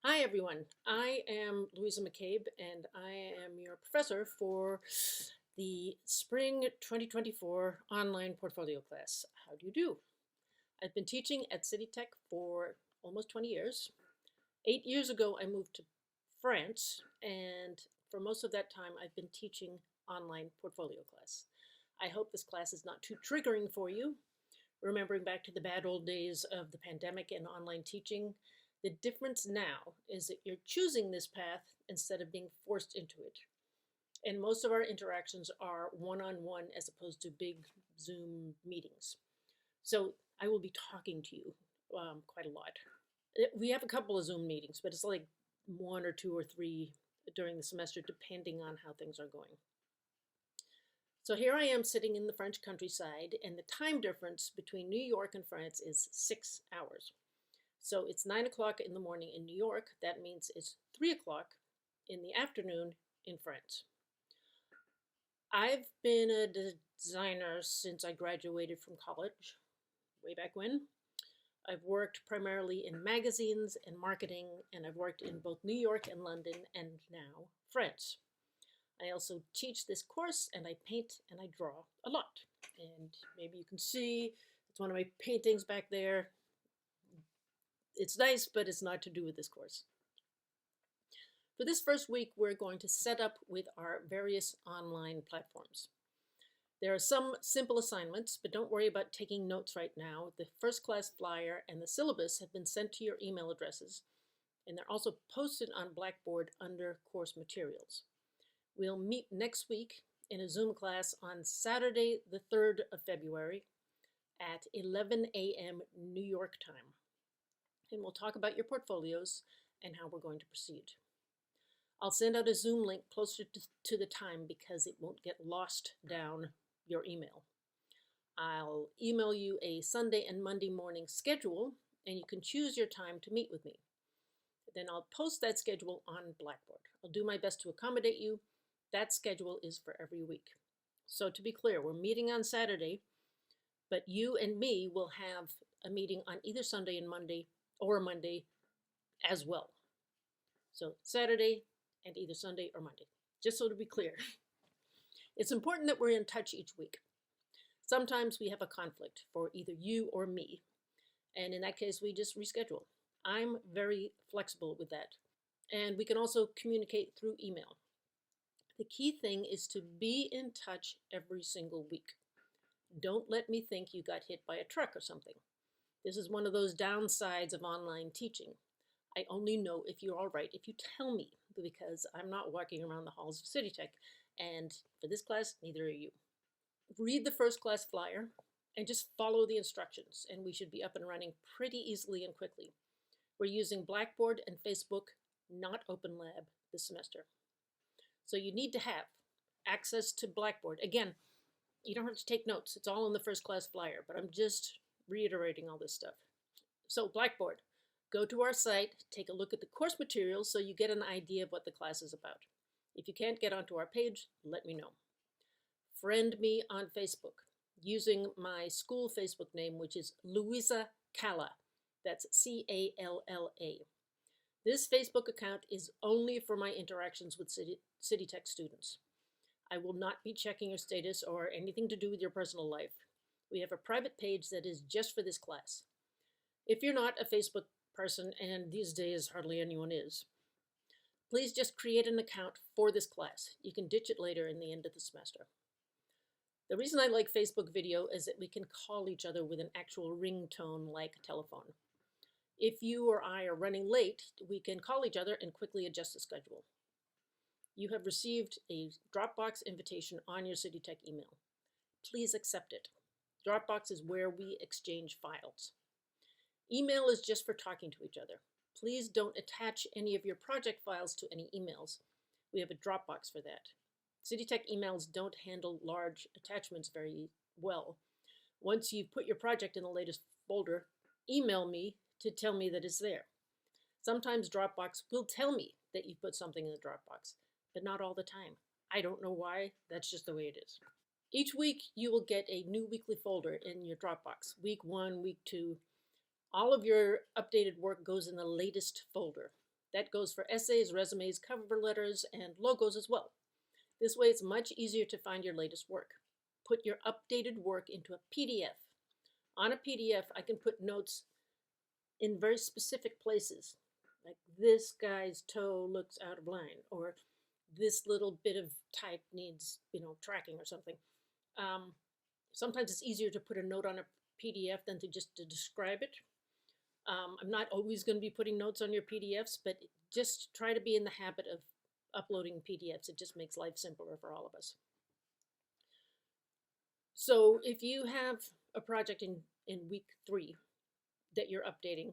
Hi everyone, I am Louisa McCabe and I am your professor for the Spring 2024 online portfolio class. How do you do? I've been teaching at City Tech for almost 20 years. 8 years ago I moved to France, and for most of that time I've been teaching online portfolio class. I hope this class is not too triggering for you. Remembering back to the bad old days of the pandemic and online teaching, the difference now is that you're choosing this path instead of being forced into it. And most of our interactions are one-on-one as opposed to big Zoom meetings. So I will be talking to you quite a lot. We have a couple of Zoom meetings, but it's like one or two or three during the semester, depending on how things are going. So here I am sitting in the French countryside, and the time difference between New York and France is 6 hours. So it's 9 o'clock in the morning in New York. That means it's 3 o'clock in the afternoon in France. I've been a designer since I graduated from college, way back when. I've worked primarily in magazines and marketing, and I've worked in both New York and London, and now France. I also teach this course, and I paint and I draw a lot. And maybe you can see, it's one of my paintings back there. It's nice, but it's not to do with this course. For this first week, we're going to set up with our various online platforms. There are some simple assignments, but don't worry about taking notes right now. The first class flyer and the syllabus have been sent to your email addresses, and they're also posted on Blackboard under course materials. We'll meet next week in a Zoom class on Saturday, the 3rd of February at 11 a.m. New York time. And we'll talk about your portfolios and how we're going to proceed. I'll send out a Zoom link closer to the time because it won't get lost down your email. I'll email you a Sunday and Monday morning schedule, and you can choose your time to meet with me. Then I'll post that schedule on Blackboard. I'll do my best to accommodate you. That schedule is for every week. So to be clear, we're meeting on Saturday, but you and me will have a meeting on either Sunday and Monday or Monday as well. So Saturday and either Sunday or Monday, just so to be clear. It's important that we're in touch each week. Sometimes we have a conflict for either you or me, and in that case, we just reschedule. I'm very flexible with that. And we can also communicate through email. The key thing is to be in touch every single week. Don't let me think you got hit by a truck or something. This is one of those downsides of online teaching. I only know if you're all right if you tell me, because I'm not walking around the halls of City Tech, and for this class, neither are you. Read the first class flyer and just follow the instructions, and we should be up and running pretty easily and quickly. We're using Blackboard and Facebook, not OpenLab this semester. So you need to have access to Blackboard. Again, you don't have to take notes. It's all in the first class flyer, but I'm just reiterating all this stuff. So Blackboard, go to our site, take a look at the course materials so you get an idea of what the class is about. If you can't get onto our page, let me know. Friend me on Facebook using my school Facebook name, which is Louisa Calla. That's C-A-L-L-A. This Facebook account is only for my interactions with City Tech students. I will not be checking your status or anything to do with your personal life. We have a private page that is just for this class. If you're not a Facebook person, and these days hardly anyone is, please just create an account for this class. You can ditch it later in the end of the semester. The reason I like Facebook video is that we can call each other with an actual ringtone like a telephone. If you or I are running late, we can call each other and quickly adjust the schedule. You have received a Dropbox invitation on your City Tech email. Please accept it. Dropbox is where we exchange files. Email is just for talking to each other. Please don't attach any of your project files to any emails. We have a Dropbox for that. City Tech emails don't handle large attachments very well. Once you've put your project in the latest folder, email me to tell me that it's there. Sometimes Dropbox will tell me that you put something in the Dropbox, but not all the time. I don't know why, that's just the way it is. Each week you will get a new weekly folder in your Dropbox. Week 1, week 2. All of your updated work goes in the latest folder. That goes for essays, resumes, cover letters, and logos as well. This way it's much easier to find your latest work. Put your updated work into a PDF. On a PDF, I can put notes in very specific places, like this guy's toe looks out of line, or this little bit of type needs, tracking or something. Sometimes it's easier to put a note on a PDF than to describe it. I'm not always going to be putting notes on your PDFs, but just try to be in the habit of uploading PDFs. It just makes life simpler for all of us. So if you have a project in week 3 that you're updating,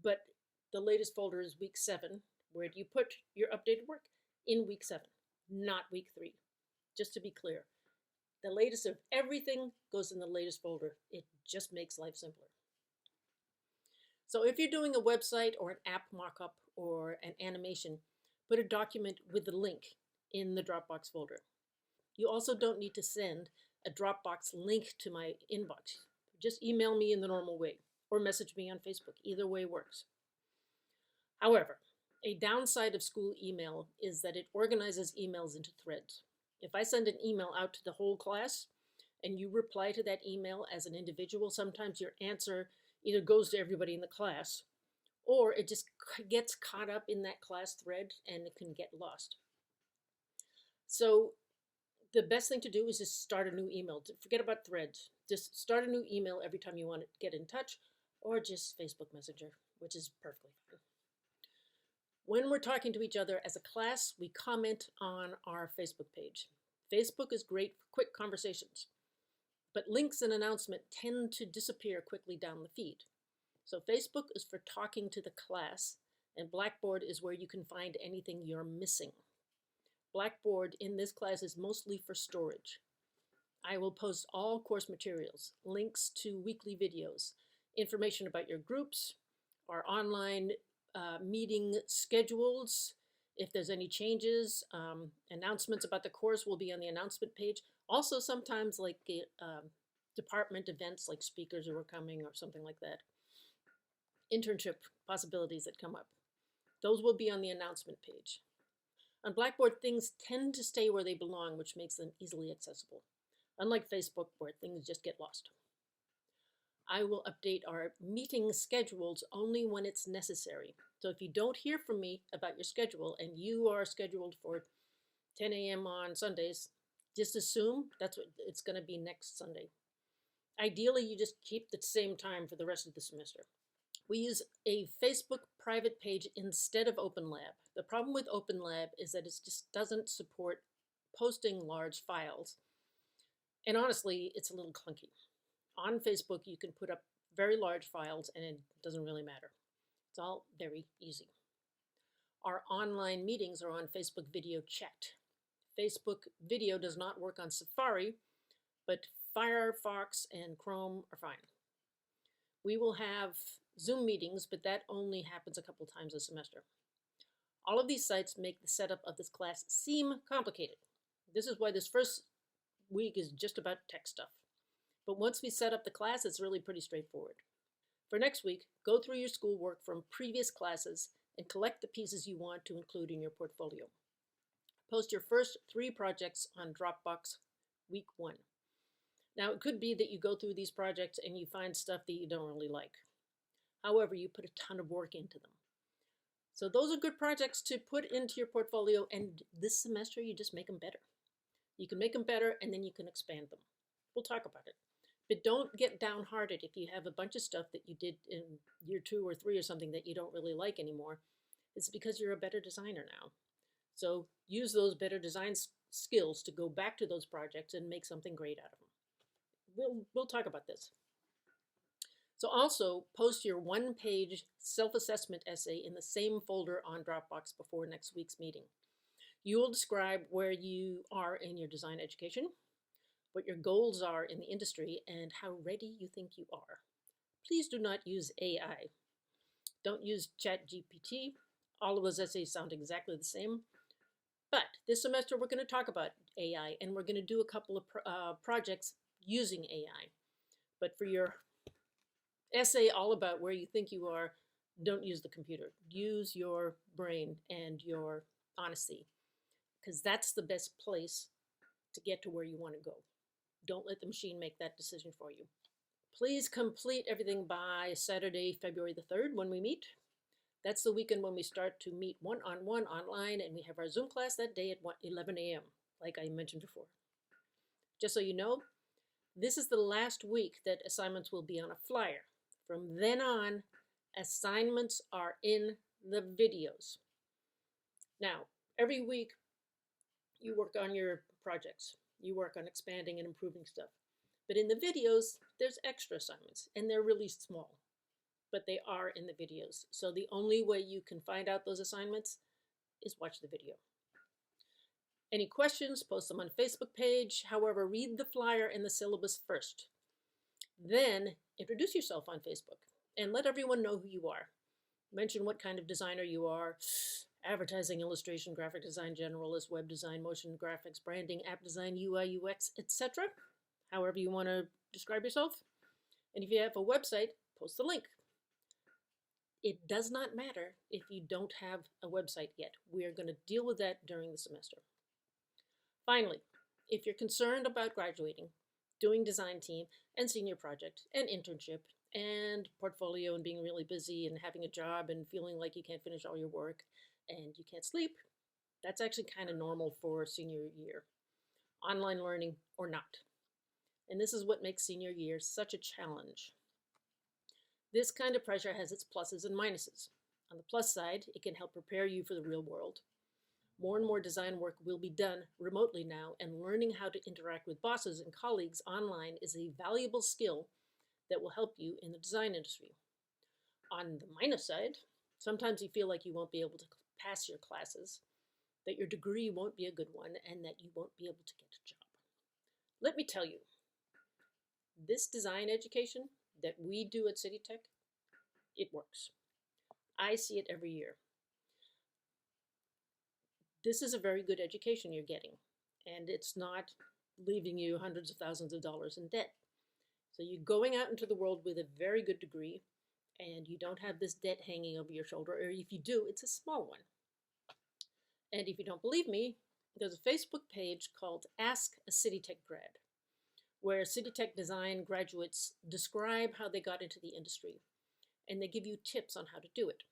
but the latest folder is week 7, where do you put your updated work? In week 7, not week 3. Just to be clear, the latest of everything goes in the latest folder. It just makes life simpler. So if you're doing a website or an app mockup or an animation, put a document with the link in the Dropbox folder. You also don't need to send a Dropbox link to my inbox. Just email me in the normal way or message me on Facebook. Either way works. However, a downside of school email is that it organizes emails into threads. If I send an email out to the whole class and you reply to that email as an individual, sometimes your answer either goes to everybody in the class or it just gets caught up in that class thread and it can get lost. So the best thing to do is just start a new email. Forget about threads. Just start a new email every time you want to get in touch, or just Facebook Messenger, which is perfectly fine. When we're talking to each other as a class, we comment on our Facebook page. Facebook is great for quick conversations, but links and announcements tend to disappear quickly down the feed. So Facebook is for talking to the class, and Blackboard is where you can find anything you're missing. Blackboard in this class is mostly for storage. I will post all course materials, links to weekly videos, information about your groups, our online meeting schedules. If there's any changes, announcements about the course will be on the announcement page. Also sometimes like department events like speakers who are coming or something like that. Internship possibilities that come up. Those will be on the announcement page. On Blackboard, things tend to stay where they belong, which makes them easily accessible, unlike Facebook, where things just get lost. I will update our meeting schedules only when it's necessary. So if you don't hear from me about your schedule and you are scheduled for 10 a.m. on Sundays, just assume that's what it's going to be next Sunday. Ideally, you just keep the same time for the rest of the semester. We use a Facebook private page instead of OpenLab. The problem with OpenLab is that it just doesn't support posting large files. And honestly, it's a little clunky. On Facebook, you can put up very large files and it doesn't really matter. It's all very easy. Our online meetings are on Facebook Video Chat. Facebook Video does not work on Safari, but Firefox and Chrome are fine. We will have Zoom meetings, but that only happens a couple times a semester. All of these sites make the setup of this class seem complicated. This is why this first week is just about tech stuff. But once we set up the class, it's really pretty straightforward. For next week, go through your schoolwork from previous classes and collect the pieces you want to include in your portfolio. Post your first 3 projects on Dropbox week 1. Now, it could be that you go through these projects and you find stuff that you don't really like. However, you put a ton of work into them. So those are good projects to put into your portfolio, and this semester you just make them better. You can make them better and then you can expand them. We'll talk about it. But don't get downhearted if you have a bunch of stuff that you did in year 2 or 3 or something that you don't really like anymore. It's because you're a better designer now. So use those better design skills to go back to those projects and make something great out of them. We'll talk about this. So also post your 1-page self-assessment essay in the same folder on Dropbox before next week's meeting. You will describe where you are in your design education, what your goals are in the industry, and how ready you think you are. Please do not use AI. Don't use ChatGPT. All of those essays sound exactly the same. But this semester we're going to talk about AI, and we're going to do a couple of projects using AI. But for your essay all about where you think you are, Don't use the computer. Use your brain and your honesty, because that's the best place to get to where you want to go. Don't let the machine make that decision for you. Please complete everything by Saturday, February the 3rd when we meet. That's the weekend when we start to meet one-on-one online, and we have our Zoom class that day at 11 a.m., like I mentioned before. Just so you know, this is the last week that assignments will be on a flyer. From then on, assignments are in the videos. Now, every week you work on your projects. You work on expanding and improving stuff. But in the videos, there's extra assignments, and they're really small, but they are in the videos. So the only way you can find out those assignments is watch the video. Any questions, post them on Facebook page. However, read the flyer and the syllabus first. Then introduce yourself on Facebook and let everyone know who you are. Mention what kind of designer you are: advertising, illustration, graphic design, generalist, web design, motion graphics, branding, app design, UI, UX, etc. However you want to describe yourself. And if you have a website, post the link. It does not matter if you don't have a website yet. We are going to deal with that during the semester. Finally, if you're concerned about graduating, doing design team and senior project and internship and portfolio and being really busy and having a job and feeling like you can't finish all your work and you can't sleep, that's actually kind of normal for senior year, online learning or not. And this is what makes senior year such a challenge. This kind of pressure has its pluses and minuses. On the plus side, it can help prepare you for the real world. More and more design work will be done remotely now, and learning how to interact with bosses and colleagues online is a valuable skill that will help you in the design industry. On the minus side, sometimes you feel like you won't be able to pass your classes, that your degree won't be a good one, and that you won't be able to get a job. Let me tell you, this design education that we do at City Tech, it works. I see it every year. This is a very good education you're getting, and it's not leaving you hundreds of thousands of dollars in debt. So you're going out into the world with a very good degree, and you don't have this debt hanging over your shoulder, or if you do, it's a small one. And if you don't believe me, there's a Facebook page called Ask a City Tech Grad, where City Tech design graduates describe how they got into the industry, and they give you tips on how to do it.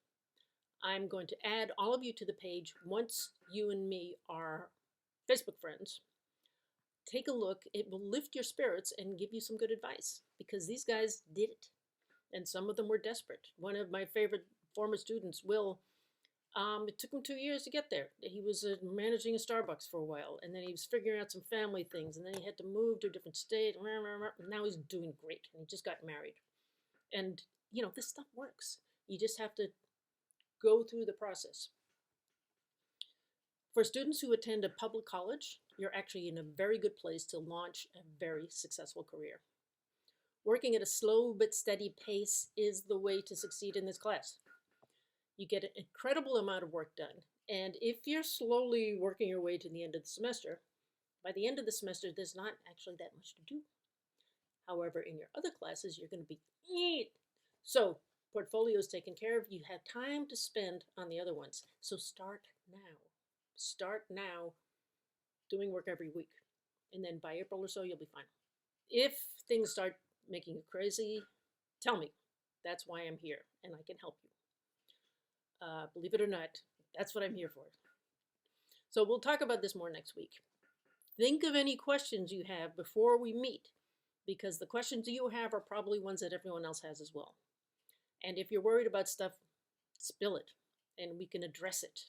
I'm going to add all of you to the page once you and me are Facebook friends. Take a look. It will lift your spirits and give you some good advice, because these guys did it, and some of them were desperate. One of my favorite former students, Will, it took him 2 years to get there. He was managing a Starbucks for a while, and then he was figuring out some family things, and then he had to move to a different state. Now he's doing great, and he just got married. And, you know, this stuff works. You just have to go through the process. For students who attend a public college, you're actually in a very good place to launch a very successful career. Working at a slow but steady pace is the way to succeed in this class. You get an incredible amount of work done, and if you're slowly working your way to the end of the semester, by the end of the semester, there's not actually that much to do. However, in your other classes, you're going to be neat. So, portfolio is taken care of. You have time to spend on the other ones. So start now. Start now doing work every week. And then by April or so, you'll be fine. If things start making you crazy, tell me. That's why I'm here, and I can help you. Believe it or not, that's what I'm here for. So we'll talk about this more next week. Think of any questions you have before we meet, because the questions you have are probably ones that everyone else has as well. And if you're worried about stuff, spill it, and we can address it.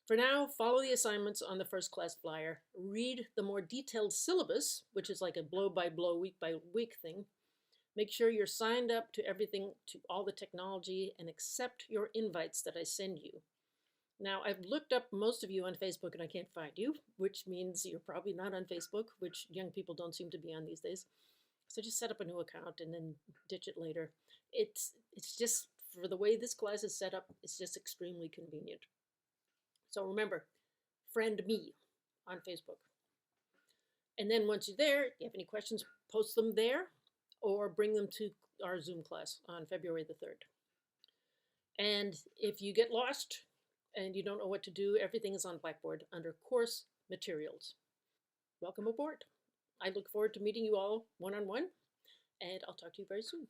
For now, follow the assignments on the first class flyer. Read the more detailed syllabus, which is like a blow-by-blow, week-by-week thing. Make sure you're signed up to everything, to all the technology, and accept your invites that I send you. Now, I've looked up most of you on Facebook and I can't find you, which means you're probably not on Facebook, which young people don't seem to be on these days. So just set up a new account and then ditch it later. It's just, for the way this class is set up, it's just extremely convenient. So remember, friend me on Facebook. And then once you're there, if you have any questions, post them there or bring them to our Zoom class on February the 3rd. And if you get lost and you don't know what to do, everything is on Blackboard under course materials. Welcome aboard. I look forward to meeting you all one on one, and I'll talk to you very soon.